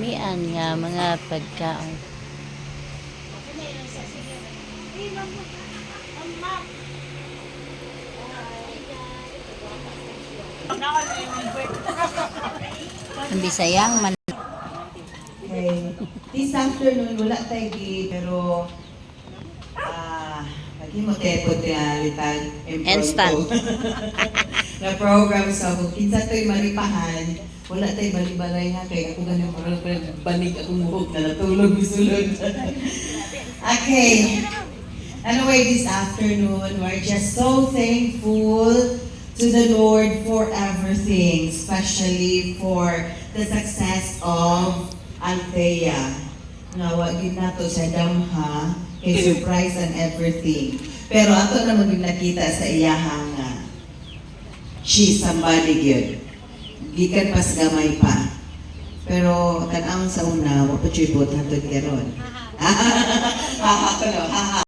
lamian nga mga pagkaon. Ang Bisayang man. Okay. This afternoon, wala tayo pero naghimotepot na litag Instant. na program sa kung kinsa to'y maripahan, wala tayo balibalay nga kay ako ganun parang banig akong buhok na natulog sulod. Okay. Anyway, this afternoon, we're just so thankful to the Lord for everything, especially for the success of Althea. Nga, wag na to sa damha, kay surprise and everything. Pero ato naman yung nakita sa iyahang she's somebody good. Gikan pas gamay pa. Pero tanang sa una, wapachibot hatod karon. Haha,